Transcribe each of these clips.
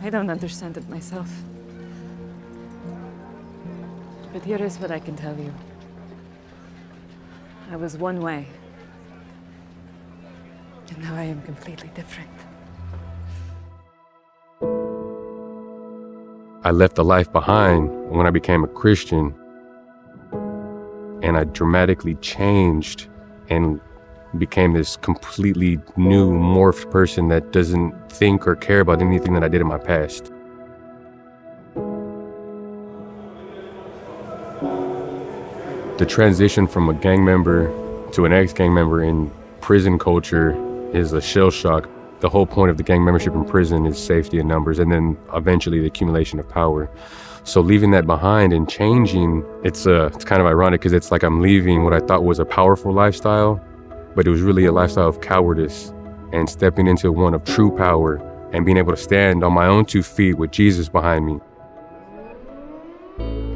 I don't understand it myself. But here is what I can tell you. I was one way. And now I am completely different. I left the life behind when I became a Christian, and I dramatically changed and became this completely new, morphed person that doesn't think or care about anything that I did in my past. The transition from a gang member to an ex-gang member in prison culture is a shell shock. The whole point of the gang membership in prison is safety in numbers, and then eventually the accumulation of power. So leaving that behind and changing, it's kind of ironic because it's like I'm leaving what I thought was a powerful lifestyle, but it was really a lifestyle of cowardice, and stepping into one of true power and being able to stand on my own 2 feet with Jesus behind me.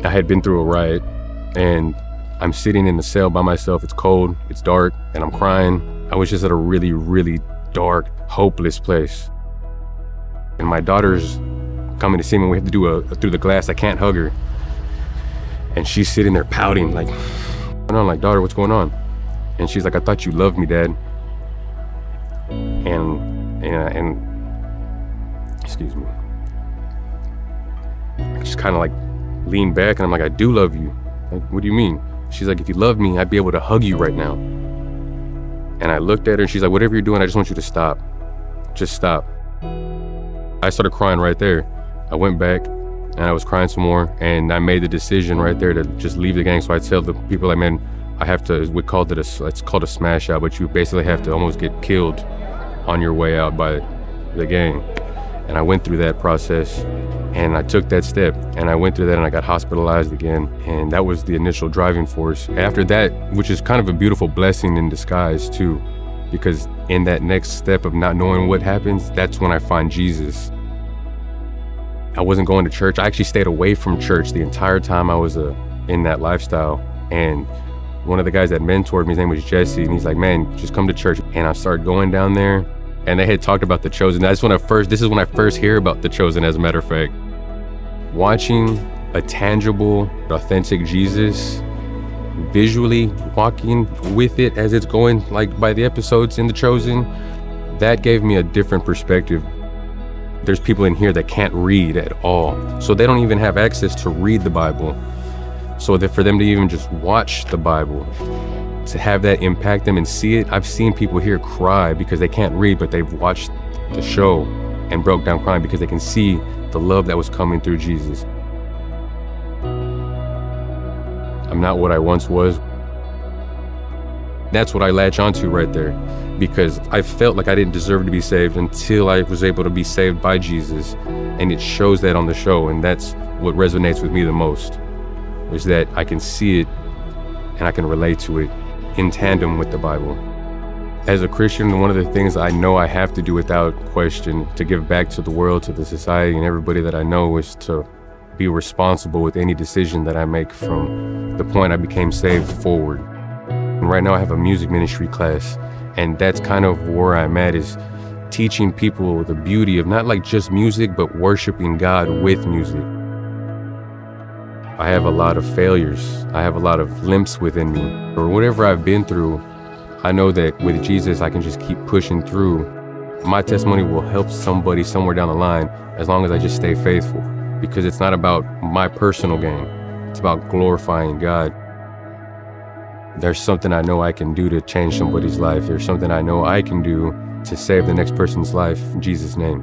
I had been through a riot, and I'm sitting in the cell by myself. It's cold, it's dark, and I'm crying. I was just at a really, really dark, hopeless place. And my daughter's coming to see me. We have to do a through the glass. I can't hug her. And she's sitting there pouting, like, and I'm like, daughter, what's going on? And she's like, I thought you loved me, Dad. And excuse me. I just kind of like leaned back, and I'm like, I do love you. Like, what do you mean? She's like, if you loved me, I'd be able to hug you right now. And I looked at her, and she's like, whatever you're doing, I just want you to stop. Just stop. I started crying right there. I went back, and I was crying some more, and I made the decision right there to just leave the gang. So I tell the people, like, man, I have to, it's called a smash out, but you basically have to almost get killed on your way out by the gang. And I went through that process, and I took that step, and I went through that, and I got hospitalized again. And that was the initial driving force. After that, which is kind of a beautiful blessing in disguise too, because in that next step of not knowing what happens, that's when I find Jesus. I wasn't going to church. I actually stayed away from church the entire time I was in that lifestyle. And one of the guys that mentored me, his name was Jesse, and he's like, man, just come to church. And I started going down there, and they had talked about The Chosen. This is when I first hear about The Chosen, as a matter of fact. Watching a tangible, authentic Jesus, visually walking with it as it's going, like by the episodes in The Chosen, that gave me a different perspective. There's people in here that can't read at all, so they don't even have access to read the Bible. So that for them to even just watch the Bible, to have that impact them and see it, I've seen people here cry because they can't read, but they've watched the show and broke down crying because they can see the love that was coming through Jesus. I'm not what I once was. That's what I latch onto right there, because I felt like I didn't deserve to be saved until I was able to be saved by Jesus. And it shows that on the show, and that's what resonates with me the most, is that I can see it and I can relate to it in tandem with the Bible. As a Christian, one of the things I know I have to do without question to give back to the world, to the society, and everybody that I know is to be responsible with any decision that I make from the point I became saved forward. And right now I have a music ministry class, and that's kind of where I'm at, is teaching people the beauty of not like just music, but worshiping God with music. I have a lot of failures. I have a lot of limps within me, or whatever I've been through. I know that with Jesus, I can just keep pushing through. My testimony will help somebody somewhere down the line as long as I just stay faithful, because it's not about my personal gain. It's about glorifying God. There's something I know I can do to change somebody's life. There's something I know I can do to save the next person's life in Jesus' name.